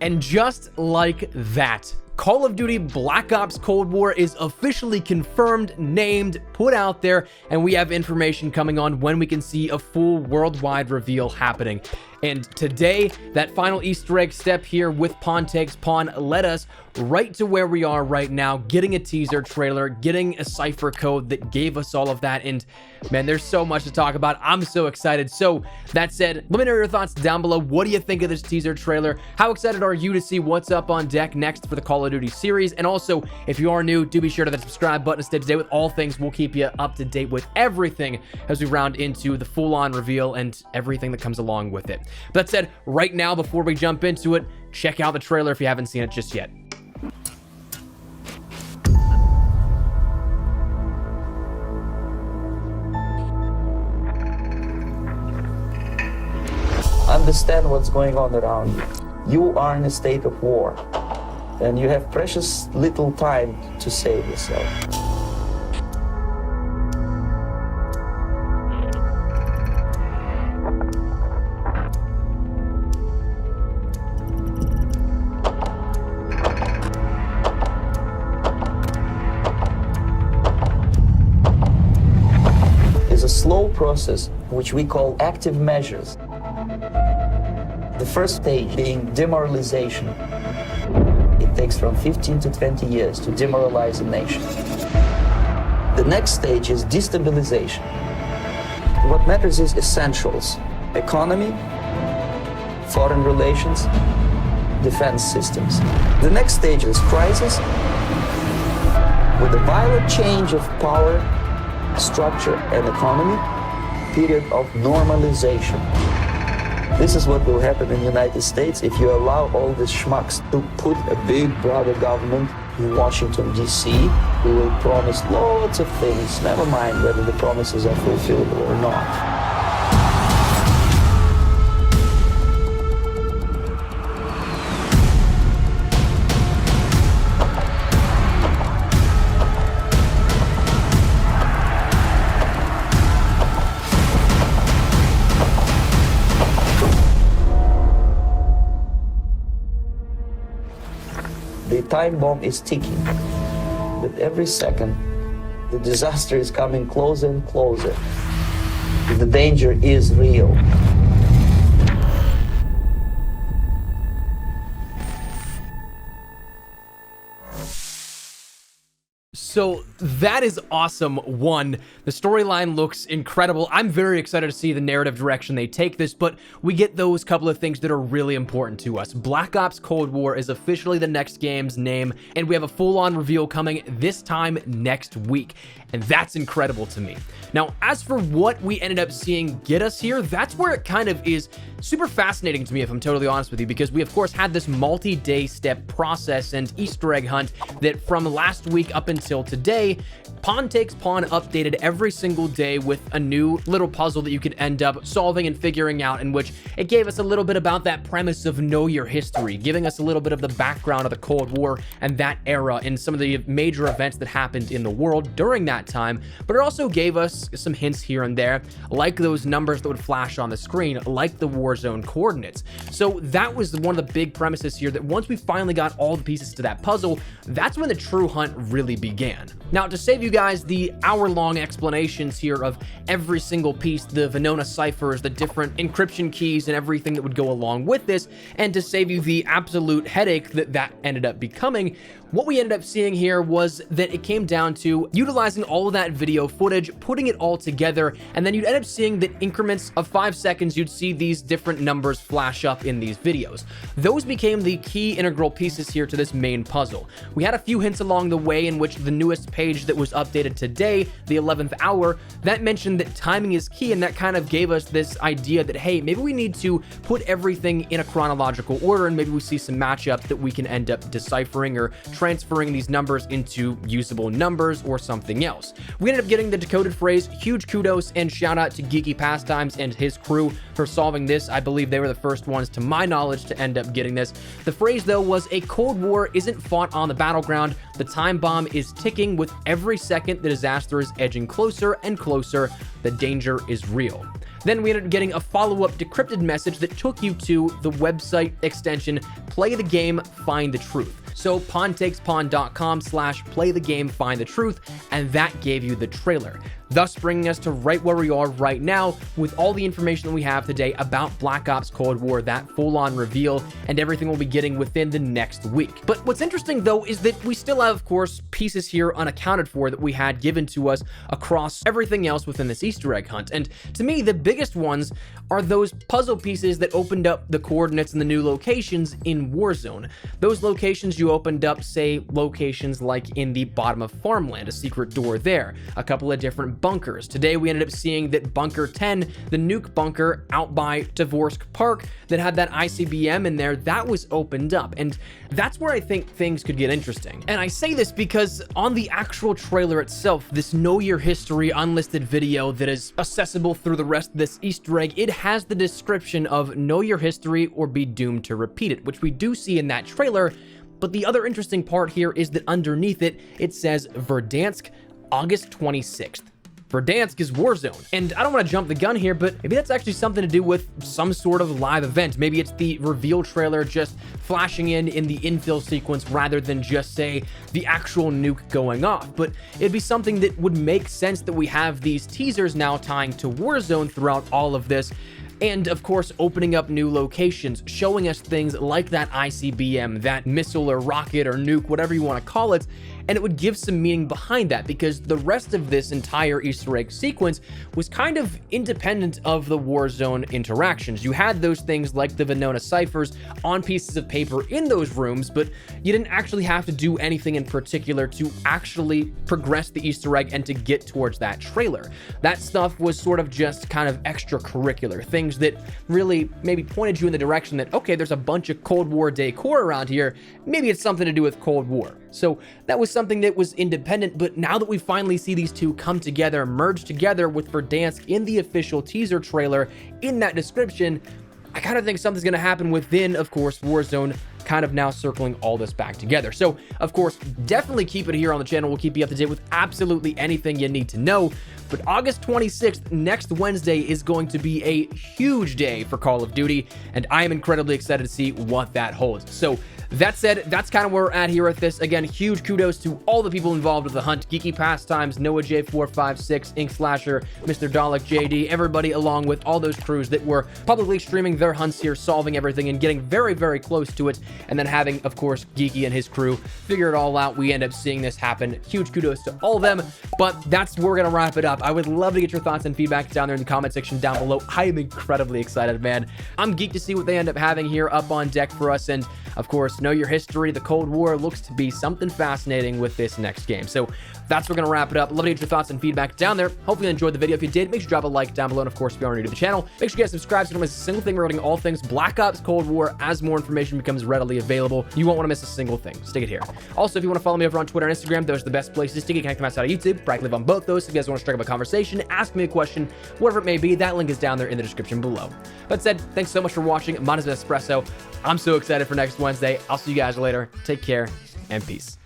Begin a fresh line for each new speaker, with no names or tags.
And just like that, Call of Duty Black Ops Cold War is officially confirmed, named, put out there, and we have information coming on when we can see a full worldwide reveal happening. And today, that final Easter egg step here with Pawn Takes Pawn led us right to where we are right now, getting a teaser trailer, getting a cipher code that gave us all of that. And man, there's so much to talk about. I'm so excited. So that said, let me know your thoughts down below. What do you think of this teaser trailer? How excited are you to see what's up on deck next for the Call of Duty series? And also, if you are new, do be sure to hit the subscribe button to stay up to date with all things. We'll keep you up to date with everything as we round into the full-on reveal and everything that comes along with it. That said, right now, before we jump into it, check out the trailer if you haven't seen it just yet.
Understand what's going on around you. You are in a state of war, and you have precious little time to save yourself. It's a slow process which we call active measures. The first stage being demoralization. It takes from 15 to 20 years to demoralize a nation. The next stage is destabilization. What matters is essentials: economy, foreign relations, defense systems. The next stage is crisis, with a violent change of power, structure, and economy, period of normalization. This is what will happen in the United States if you allow all these schmucks to put a big brother government in Washington, D.C., who will promise lots of things, never mind whether the promises are fulfillable or not. The time bomb is ticking. With every second, the disaster is coming closer and closer. The danger is real.
So that is awesome. One, the storyline looks incredible. I'm very excited to see the narrative direction they take this, but we get those couple of things that are really important to us. Black Ops Cold War is officially the next game's name, and we have a full-on reveal coming this time next week, and that's incredible to me. Now, as for what we ended up seeing get us here, that's where it kind of is super fascinating to me, if I'm totally honest with you, because we, of course, had this multi-day step process and Easter egg hunt that from last week up until today, Pawn Takes Pawn updated every single day with a new little puzzle that you could end up solving and figuring out, in which it gave us a little bit about that premise of know your history, giving us a little bit of the background of the Cold War and that era and some of the major events that happened in the world during that time. But it also gave us some hints here and there, like those numbers that would flash on the screen, like the war zone coordinates. So that was one of the big premises here, that once we finally got all the pieces to that puzzle, that's when the true hunt really began. Now, to save you guys the hour-long explanations here of every single piece, the Venona ciphers, the different encryption keys, and everything that would go along with this, and to save you the absolute headache that ended up becoming, what we ended up seeing here was that it came down to utilizing all of that video footage, putting it all together, and then you'd end up seeing that increments of 5 seconds, you'd see these different numbers flash up in these videos. Those became the key integral pieces here to this main puzzle. We had a few hints along the way, in which the newest page that was updated today, the 11th hour, that mentioned that timing is key, and that kind of gave us this idea that, hey, maybe we need to put everything in a chronological order, and maybe we see some matchups that we can end up deciphering or transferring these numbers into usable numbers or something else. We ended up getting the decoded phrase. Huge kudos and shout out to Geeky Pastimes and his crew for solving this. I believe they were the first ones, to my knowledge, to end up getting this. The phrase, though, was a Cold War isn't fought on the battleground. The time bomb is ticking. With every second, the disaster is edging closer and closer. The danger is real. Then we ended up getting a follow-up decrypted message that took you to the website extension Play the Game, Find the Truth. So pawntakespawn.com/playthegamefindthetruth, and that gave you the trailer, thus bringing us to right where we are right now with all the information that we have today about Black Ops Cold War, that full-on reveal, and everything we'll be getting within the next week. But what's interesting, though, is that we still have, of course, pieces here unaccounted for that we had given to us across everything else within this Easter egg hunt. And to me, the biggest ones are those puzzle pieces that opened up the coordinates and the new locations in Warzone. Those locations you opened up, say, locations like in the bottom of Farmland, a secret door there, a couple of different bunkers. Today, we ended up seeing that Bunker 10, the nuke bunker out by Dvorsk Park that had that ICBM in there, that was opened up. And that's where I think things could get interesting. And I say this because on the actual trailer itself, this Know Your History unlisted video that is accessible through the rest of this Easter egg, it has the description of Know Your History or be doomed to repeat it, which we do see in that trailer. But the other interesting part here is that underneath it, it says Verdansk, August 26th. Verdansk is Warzone. And I don't want to jump the gun here, but maybe that's actually something to do with some sort of live event. Maybe it's the reveal trailer just flashing in the infill sequence rather than just, say, the actual nuke going off. But it'd be something that would make sense that we have these teasers now tying to Warzone throughout all of this. And of course, opening up new locations, showing us things like that ICBM, that missile or rocket or nuke, whatever you want to call it. And it would give some meaning behind that, because the rest of this entire Easter egg sequence was kind of independent of the Warzone interactions. You had those things like the Venona ciphers on pieces of paper in those rooms, but you didn't actually have to do anything in particular to actually progress the Easter egg and to get towards that trailer. That stuff was sort of just kind of extracurricular, things that really maybe pointed you in the direction that, okay, there's a bunch of Cold War decor around here, maybe it's something to do with Cold War. So that was something that was independent, but now that we finally see these two come together, merge together with Verdansk in the official teaser trailer, in that description, I kind of think something's going to happen within, of course, Warzone, kind of now circling all this back together. So, of course, definitely keep it here on the channel. We'll keep you up to date with absolutely anything you need to know. But August 26th, next Wednesday, is going to be a huge day for Call of Duty, and I am incredibly excited to see what that holds. So, that said, that's kind of where we're at here with this. Again, huge kudos to all the people involved with the hunt. Geeky Pastimes, Noah J456, Ink Slasher, Mr. Dalek JD, everybody along with all those crews that were publicly streaming their hunts here, solving everything and getting very, very close to it. And then having, of course, Geeky and his crew figure it all out. We end up seeing this happen. Huge kudos to all of them. But that's where we're going to wrap it up. I would love to get your thoughts and feedback down there in the comment section down below. I am incredibly excited, man. I'm geeked to see what they end up having here up on deck for us. And, of course, Know Your History, the Cold War looks to be something fascinating with this next game. So that's where we're going to wrap it up. Love to get your thoughts and feedback down there. Hopefully you enjoyed the video. If you did, make sure to drop a like down below. And of course, if you are new to the channel, make sure you guys subscribe so you don't miss a single thing regarding all things Black Ops Cold War as more information becomes readily available. You won't want to miss a single thing. Stick it here. Also, if you want to follow me over on Twitter and Instagram, those are the best places to get connected outside of YouTube. I live on both those. If you guys want to strike up a conversation, ask me a question, whatever it may be, that link is down there in the description below. That said, thanks so much for watching. Mine is Espresso. I'm so excited for next Wednesday. I'll see you guys later. Take care and peace.